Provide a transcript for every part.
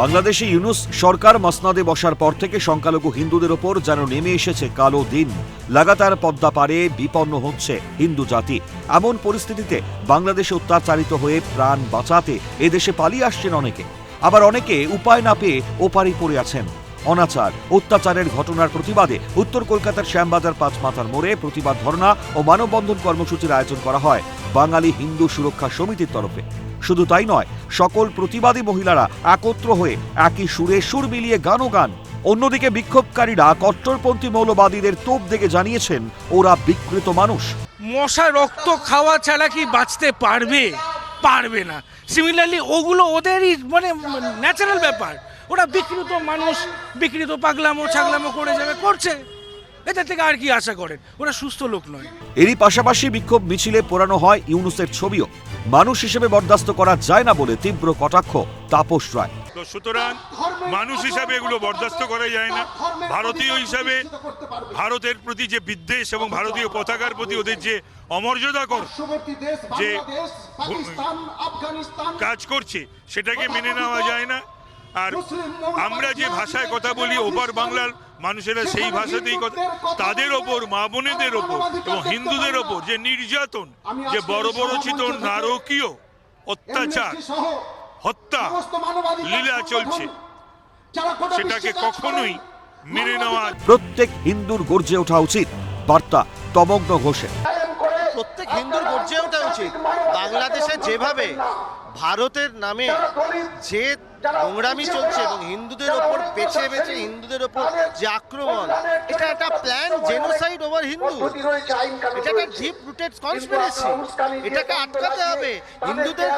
বাংলাদেশে ইউনূস সরকার মসনদে বসার পর থেকে সংখ্যালঘু হিন্দুদের ওপর যেন নেমে এসেছে কালো দিন। লাগাতার পদ্মা পারে বিপন্ন হচ্ছে হিন্দু জাতি। এমন পরিস্থিতিতে বাংলাদেশে অত্যাচারিত হয়ে প্রাণ বাঁচাতে এদেশে পালিয়ে আসছেন অনেকে, আবার অনেকে উপায় না পেয়ে ওপারেই পড়ে আছেন। অনাচার অত্যাচারের ঘটনার প্রতিবাদে উত্তর কলকাতার শ্যামবাজার পাঁচ মাথার মোড়ে প্রতিবাদ ধর্ণা ও মানববন্ধন কর্মসূচির আয়োজন করা হয় বাঙালি হিন্দু সুরক্ষা সমিতির তরফে। শুধু তাই নয়, সকল প্রতিবাদী মহিলারা একত্র হয়ে একই সুরে সুর মিলিয়ে গানও গান। অন্যদিকে বিক্ষোভকারীরা কট্টরপন্থী মৌলবাদীদের তোপ দেখে জানিয়েছেন ওরা বিকৃত মানুষ। মশা রক্ত খাওয়া ছাড়া কি বাঁচতে পারবে না। সিমিলারলি ওগুলো ওদেরই মানে ন্যাচারাল ব্যাপার। ওরা বিকৃত মানুষ, বিকৃত পাগলামো ছাগলামো করে যাবে, করছে। এদের থেকে আর কি আশা করেন? ওরা সুস্থ লোক নয়। এরই পাশাপাশি বিক্ষোভ মিছিলে পোড়ানো হয় ইউনূসের ছবিও। মানুষ হিসেবে বরদাস্ত করা যায় না বলে তীব্র কটাক্ষ তাপস রায়। তো সুতরাং মানুষ হিসাবে এগুলো বরদাস্ত করা যায় না। ভারতীয় হিসাবে ভারতের প্রতি যে বিদ্বেষ এবং ভারতীয় পতাকার প্রতি ওদের যে অমর্যাদাকর যে কাজ করছে সেটাকে মেনে নেওয়া যায় না। আর আমরা যে ভাষায় কথা বলি ওপার বাংলার মানুষেরা সেই ভাষাতেই কথা, তাদের ওপর, মা বোনেদের ওপর এবং হিন্দুদের ওপর যে নির্যাতন, যে বর্বরচিত নারকীয় অত্যাচার, হত্যা লীলা চলছে, সেটাকে কখনোই মেনে নেওয়া। প্রত্যেক হিন্দুর গর্জে ওঠা উচিত, বার্তা তমগ্ন ঘোষের। প্রত্যেক হিন্দুর গর্জে ওঠা উচিত। বাংলাদেশে যেভাবে ভারতের নামে যে নোংরামি চলছে এবং হিন্দুদের ওপর বেছে বেছে হিন্দুদের ওপর যে আক্রমণ, এটা একটা প্ল্যান জেনোসাইড ওভার হিন্দু। এটা একটা ডিপ রুটেড কনস্পিরেসি। এটাকে আটকাতে হবে, হিন্দুদের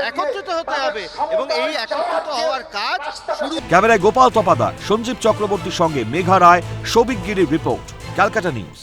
একত্রিত হতে হবে এবং এই একত্রিত হওয়ার কাজ শুরু। ক্যামেরায় গোপাল তপাদার, সঞ্জীব চক্রবর্তীর সঙ্গে মেঘা রায়, সৌভিক গিরির রিপোর্ট, ক্যালকাটা নিউজ।